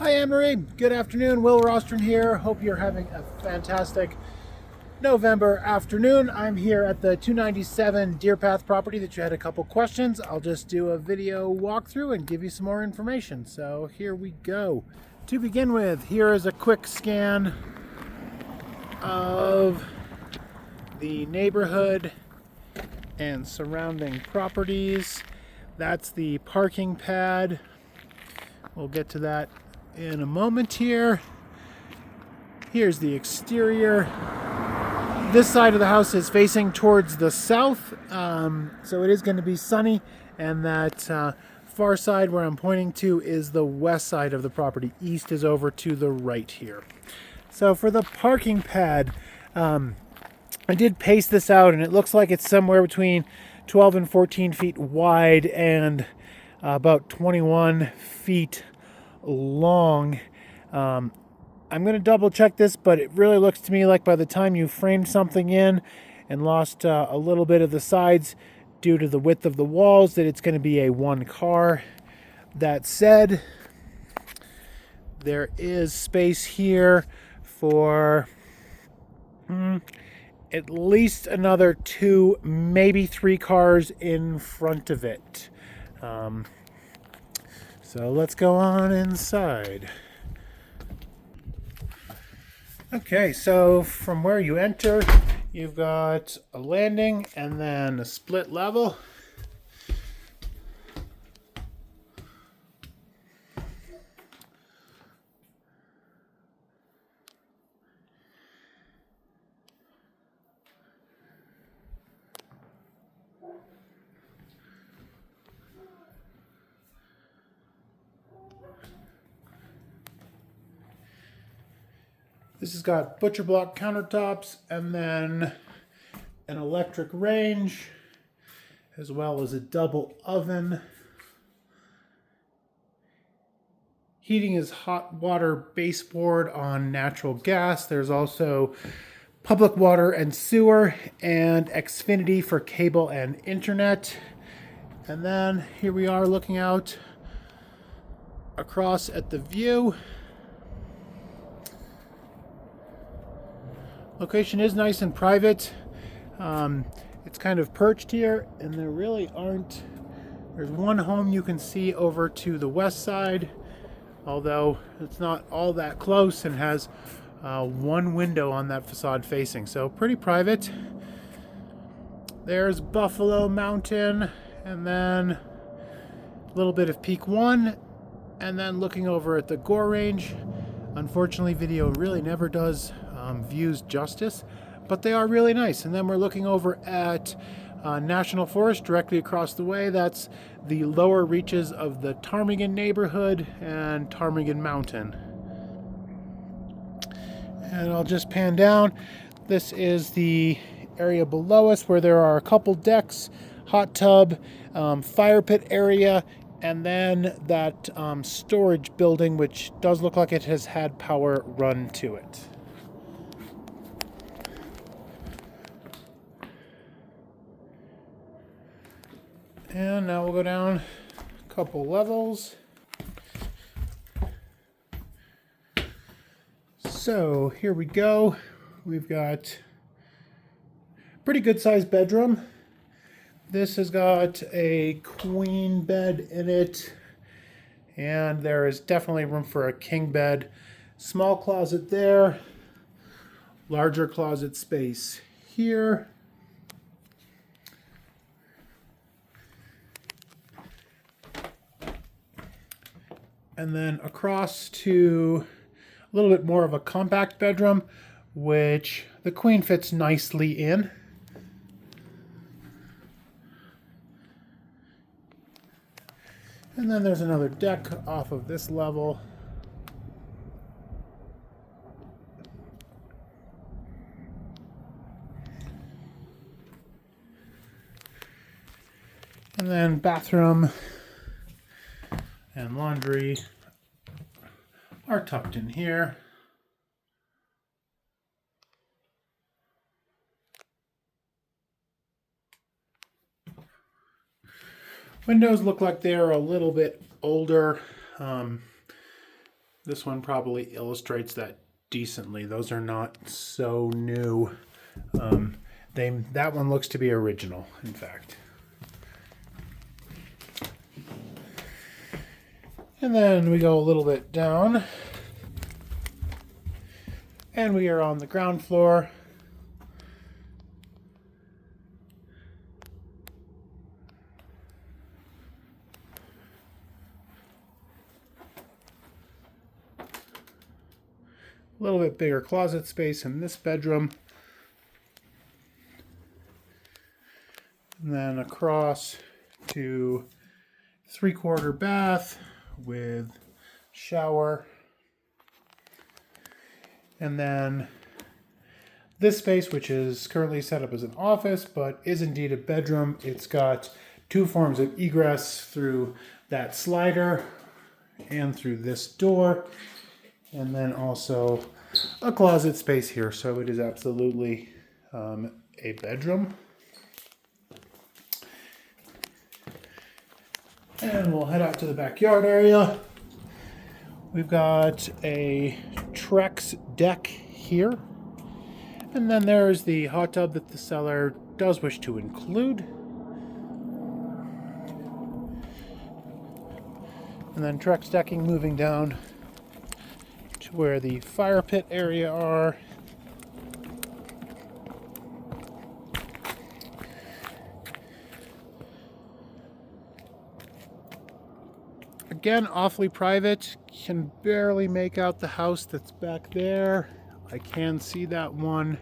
Hi Anne-Marie, good afternoon. Will Rostron here. Hope you're having a fantastic November afternoon. I'm here at the 297 Deer Path property that you had a couple questions. I'll just do a video walkthrough and give you some more information. So here we go. To begin with, here is a quick scan of the neighborhood and surrounding properties. That's the parking pad. We'll get to that in a moment here. Here's the exterior. This side of the house is facing towards the south, so it is going to be sunny, and that far side where I'm pointing to is the west side of the property. East is over to the right here. So for the parking pad, I did pace this out, and it looks like it's somewhere between 12 and 14 feet wide and about 21 feet long. I'm going to double check this, but it really looks to me like by the time you framed something in and lost a little bit of the sides due to the width of the walls, that it's going to be a one car. That said, there is space here for at least another 2, maybe 3 cars in front of it. So let's go on inside. Okay, so from where you enter, you've got a landing and then a split level. This has got butcher block countertops and then an electric range, as well as a double oven. Heating is hot water baseboard on natural gas. There's also public water and sewer, and Xfinity for cable and internet. And then here we are looking out across at the view. Location is nice and private. It's kind of perched here, and there really aren't. There's one home you can see over to the west side, although it's not all that close, and has one window on that facade facing, so pretty private. There's Buffalo Mountain, and then a little bit of Peak 1, and then looking over at the Gore Range. Unfortunately, video really never does views justice, but they are really nice. And then we're looking over at National Forest directly across the way. That's the lower reaches of the Ptarmigan neighborhood and Ptarmigan Mountain. And I'll just pan down. This is the area below us where there are a couple decks, hot tub, fire pit area, and then that storage building, which does look like it has had power run to it. And now we'll go down a couple levels. So here we go. We've got a pretty good sized bedroom. This has got a queen bed in it, and there is definitely room for a king bed. Small closet there, larger closet space here. And then across to a little bit more of a compact bedroom, which the queen fits nicely in. And then there's another deck off of this level. And then bathroom and laundry are tucked in here. Windows look like they're a little bit older. This one probably illustrates that decently. Those are not so new. That one looks to be original, in fact. And then we go a little bit down, and we are on the ground floor. A little bit bigger closet space in this bedroom. And then across to 3/4 bath with shower. And then this space, which is currently set up as an office, but is indeed a bedroom. It's got 2 forms of egress through that slider and through this door. And then also a closet space here. So it is absolutely a bedroom. And we'll head out to the backyard area. We've got a Trex deck here. And then there's the hot tub that the seller does wish to include. And then Trex decking moving down to where the fire pit area are. Again, awfully private. Can barely make out the house that's back there. I can see that one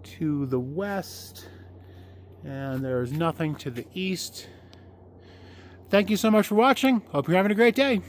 to the west, and there's nothing to the east. Thank you so much for watching. Hope you're having a great day.